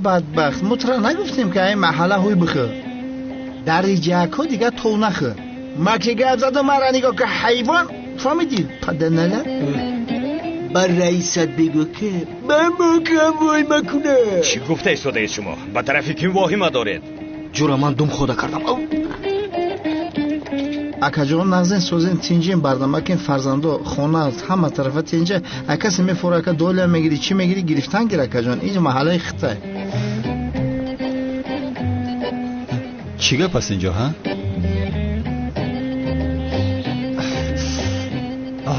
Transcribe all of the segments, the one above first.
بدبخت مترا نگفتیم که این محله هوی بخه در جاکو دیگه تو نخه ما که گپ زدم مرا نگاه که حیوان فهمیدی پدنله بر رئیست بگو که من موقعم وای مکنه. چی گفته ایستاده اید شما؟ با طرفی کیم واهمه دارید؟ جورا من دوم خودا کردم. اکا جان نغزین سوزین تینجین بردم اکین فرزندو خونه همه طرفه تینجه اکسی میفوره اکا دولی هم میگیری چی میگیری گرفتن گیر اکا جان اینجا محله خطه چیگه پس اینجا ها؟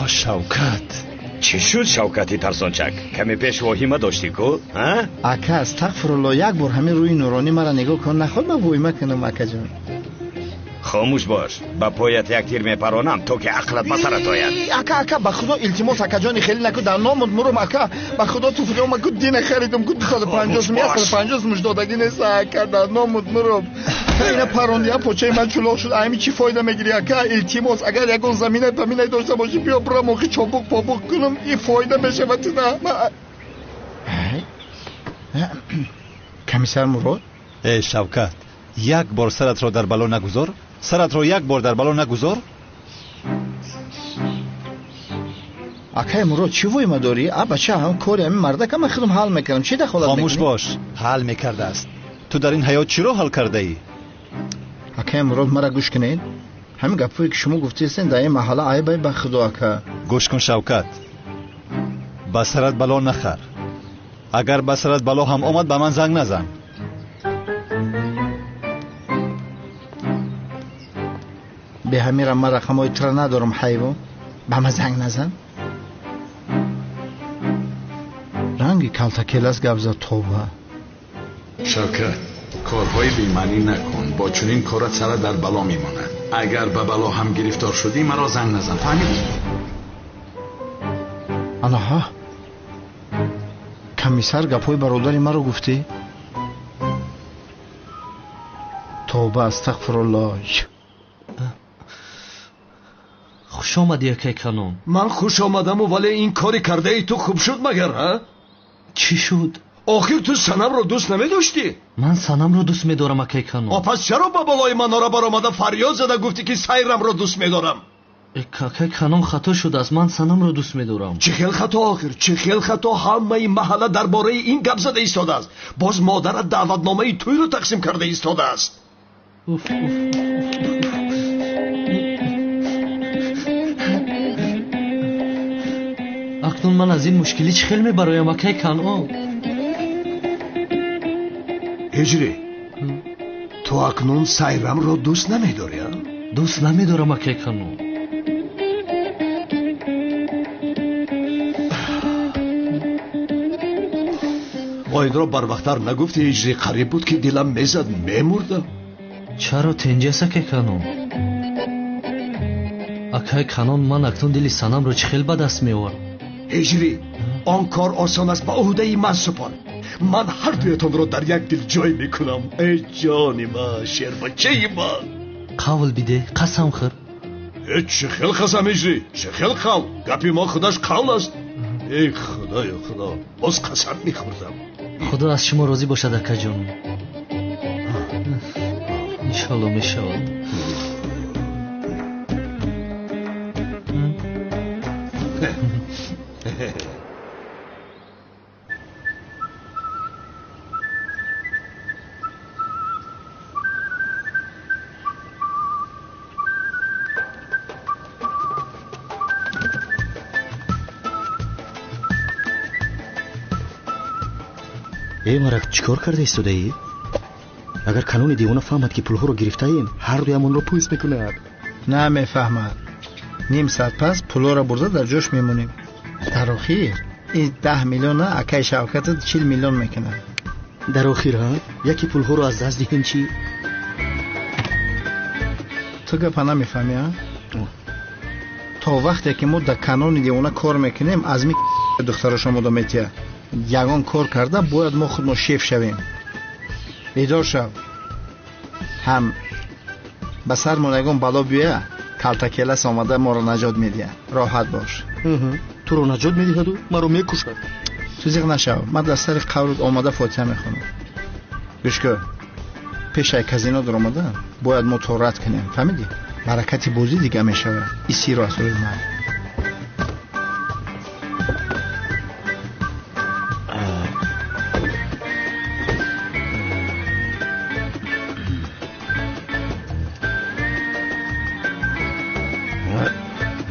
شوکت چی شد شوکتی ترسانچک؟ کمی پیش واهمه داشتی کو؟ اکا استغفرالله یک بار همین روی نورانی مرا نگاه کن نخواد من واهمه کنم اکا جان خاموش باش با پایت یک تیر میپرانم تو که عقلت به سرت آید. اکا به خدا التماس اکا جانی خیلی نکن در نامت مرم اکا به خدا تو فکرم اکا دین خریدم که 250 مجدادگی نیست اکا در نامت مرم اینا پراندی ها پوچه من چلاق شد امی چی فایده میگیری اکا التماس اگر یکون زمینه پمینه داشته باشی بیا برم موقع چابک پابک کنم این فایده میشه و تو نه کمیسر مراد ای شوکت یک بار سرت را در بلا نگذار سرت را یک بار در بلا نگذار اکای مراد چی وای ما داری؟ بچه هم کاری همین مرده که من خودم حل میکنم چی دخالت میکنی؟ خاموش باش حل میکرده است تو در این حیات چی رو حل کرده ای؟ اکای مراد مرا گوش کنین همین گپویی که شما گفتیستین در این محله عیبای به خدا اکا گوش کن شوکت با سرت بلا نخر اگر با سرت بلا هم آمد به من زنگ نزن به همیرم من رقمای تر ندارم حیوان به من زنگ نزن رنگی کلتکیلس گبزا توبه شوکت کارهای بیمعنی نکن با چنین کارت سر در بلا میماند اگر به بلا هم گرفتار شدی مرا زنگ نزن فهمیدی؟ آنها کمیسر گپوی برادری مرا گفتی؟ توبه استغفرالله خوش آمدی اکای کانون. من خوش آمدم ولی این کاری کرده ای تو خوب شد مگر ها؟ چی شد؟ آخر تو سنم رو دوست نمی داشتی؟ من سنم رو دوست می دارم اکای کانون. پس چرا با بالای من را برآمده فریاد زده گفتی که سیرم رو دوست می دارم؟ اکای کانون خطا شد از من سنم رو دوست می دارم. چه خیل خطا آخر چه خیل خطا همه این محله درباره این گپ زده ایستاده است باز مادرت دعوتنامه توی رو تقسیم کرده ایستاده است. اکنون من از این مشکلی چه خیلی برایم اکای کانون. هجری تو اکنون سیرم رو دوست نمی داری؟ دوست نمی دارم اکای کانون. باید را بر وقتر نگفتی هجری قریب بود که دلم میزد میمردم. چرا تنجس اکای کانون؟ اکای کانون من اکنون دلی سنم رو چه خیلی به دست میورم. هجری آن کار آسان است به عهده من سپار من هر دویتان را در یک دل جای میکنم. ای جانی من شیر بچه من قول بیده قسم خور. چه خیل قسم هجری چه خیل قول گپی ما خودش قول است. ای خدای خدا باز قسم میخوردم. خدا از شما راضی باشد اکا جانم. انشالله میشود. ای مرک چیکار کرده ایستاده ای؟ اگر کانون دیوانه فهمد که پولها رو گرفته ایم هر دویمون رو پویس میکند. نه میفهمد نیم ساعت پس پولا را برده در جاش میمونیم. در آخر این 10 میلیون اکای شوکت 40 میلیون میکنه. در آخر ها یکی پولها رو از دست دهیم چی؟ تو گپا نمیفهمی ها؟ تا وقتی که ما در کانون دیوانه کار میکنیم از می دختر شما میتیه یگان کار کرده باید ما خود ما شیف شویم. بیدار شو هم به سر منگون بلا بیه کلتکیلس آمده ما رو نجات میدیه. راحت باش. تو رو نجات میدهد و ما رو میکشد. تو زیغ نشو من در سر قولت آمده فاتحه میخونم. گوش کن پیش کازینو در اومدن باید ما تو رد کنیم فهمیدی برکتی بازی دیگه میشود این سی رو از روی من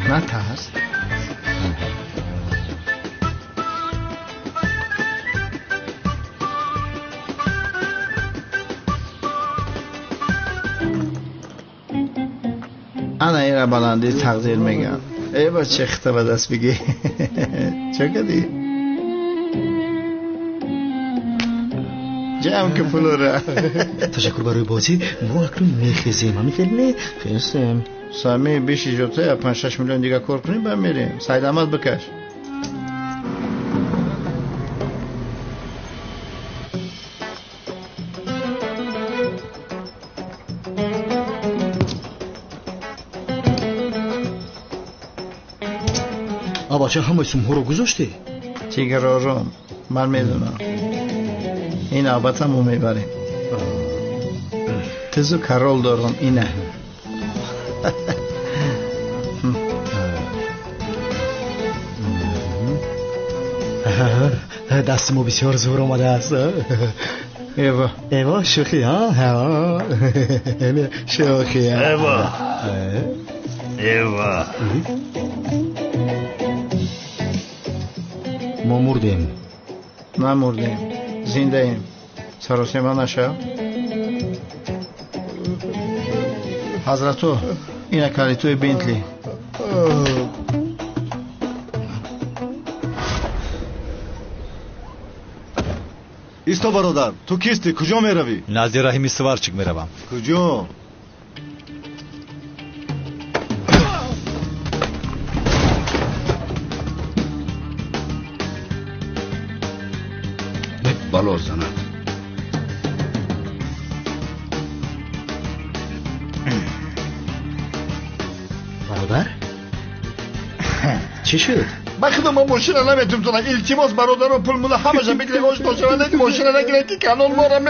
نه ترس انا ایره بلندی تقدیر میگم ای با چه خطه به دست بگی چه کدی جمع که پلوره تشکر برای بازی ما اکنون میخیزیم همین فیلم خیستیم سامی بیشی جوته 5-6 میلیون دیگه کار کنیم برم میریم سعید احمد بکش بچه همه سومها رو گذاشتی تیگر آرام من میدونم این آبت هم رو میبریم تزو کرال دارم اینه دست ما بسیار زور آمده است ایوا ایوا شوخی ها شوخی ایوا ایوا ما مردیم نه مردیم زنده ایم سراسیما نشو حضرتو این کالیتوی بنتلی ایستا برادر تو کیستی کجا میروی نزد رحیمی سوارچیک میروم کجا بالا زند برادر چی شد بخدا ما ماشین را نمیتونم تونم التماس برادر و پول مولا همه جا بگیره آشنا شونده ماشین را نگیره که کانون ما را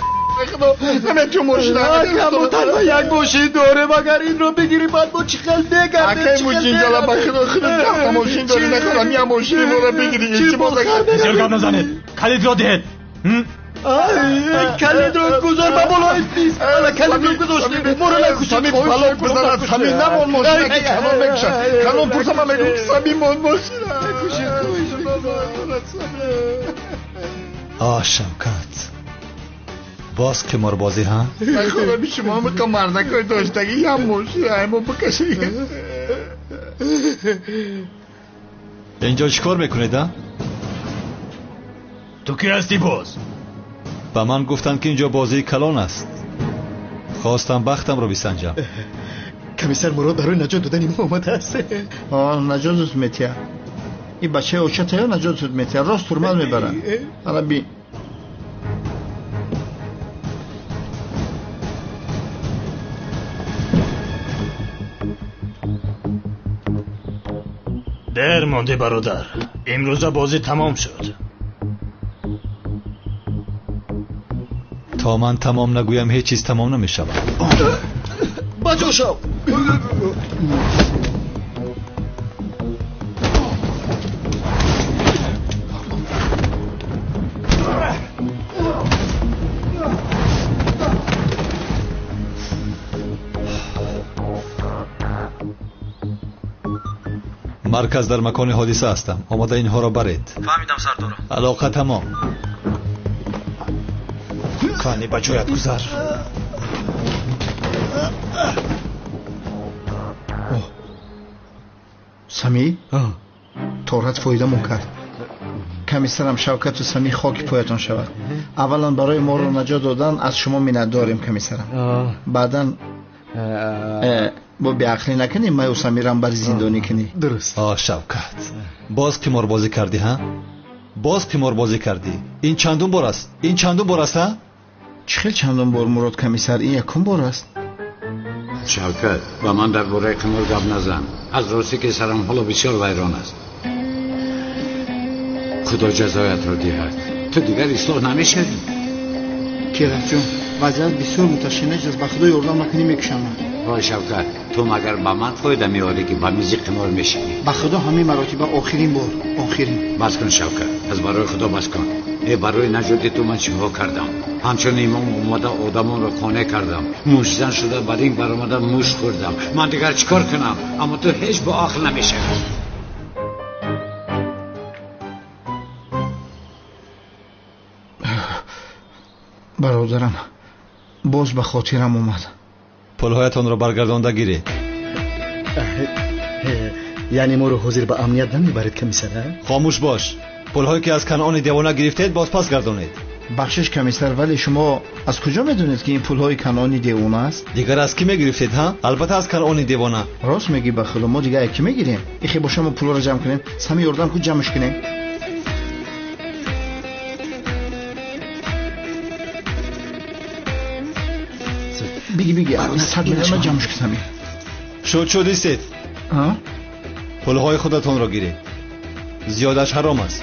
بخدا نمیتونم ماشین را ما تنها یک ماشین داره مگر این رو بگیری بعد ما چقدر بگرده اکی ماشین جالا بخدا خدا ماشین داری نکنم یا ماشین ما را بگیری التماس بسیار گپ نزنید کلید را دهید کلید رو گذار با بالای پیست کلید رو گذاشتی ما رو نکشید سامی بلاک بزند سامی نمون ماشین که کانون بکشد کانون پرسم هم میگم سامی مون ماشین شوکت باز که مربازی ها خدا بی شما هم که مردکای داشتگی یا ماشین همو بکشی اینجا چیکار میکنید ها؟ تو کی هستی باز؟ با من گفتن که اینجا بازی کلان است خواستم بختم رو بسنجم کمیسر مراد برای نجات دادن ما آمده است نجات داد میتیا این بچه اوچته یا نجات داد میتیا راست ترمال میبرن حالا بی دیر مانده برادر امروز بازی تمام شد تا من تمام نگویم هیچ چیز تمام نمیشود بجو شو مرکز در مکان حادثه هستم آماده اینها را برید فهمیدم سردارم علاقه تمام کانی با جویت گذار سامی تورات فایده مون کرد کمیسرم شوکت و سامی خاک پایتان شود اولا برای ما رو نجات دادن از شما منت داریم کمیسرم بعدن با بیعقلی نکنی ما و سامیرم بر زندانی کنی درست شوکت باز که مربازی کردی ها باز که مربازی کردی این چندون بار است این چندون بار است ها چخیل چندون بار مراد کمیسر این یکم بار است شوکت با من در باره قمر گپ نزن از راستی که سرم حالا بسیار ویران است خدا جزایت را دهد تو دیگر اصلاح نمیشوی کیرک جون وضعیت بسیار متشنج است. به خدا یاردم نکنی میکشم. وای شوکت تو مگر با من فایده میاری که با میزی قمار میشی؟ به خدا همه مراتب آخرین بار آخرین. بس کن شوکت، از برای خدا بس کن. برای نجات تو من چیکار کردم؟ همچون ایمان اومده آدمان رو خانه کردم، موشزن شده بعد این برآمده موش خوردم. من دیگر چیکار کنم؟ اما تو هیچ با عقل نمیشه. برادرم باز به خاطرم اومد. پولهایتان رو برگردانده گیرید. یعنی ما رو حاضر به امنیت نمیبرید کمیسر؟ خاموش باش. پولهایی که از کنعان دیوانه گرفتید باز پس گردانید. بخشش کمیسر، ولی شما از کجا میدونید که این پولهای کنعانی دیوانه است؟ دیگر از کی میگرفتید ها؟ البته از کنعان دیوانه. راست میگی به خدا، ما دیگه کی میگیریم؟ اخی با شما پولا رو جمع کنیم، سمی یاردم کو جمعش کنیم. بگی صد میلیون جمعش کنم. شد ایستید. ها؟ پولهای خودتان را گیرید. زیادش حرام است.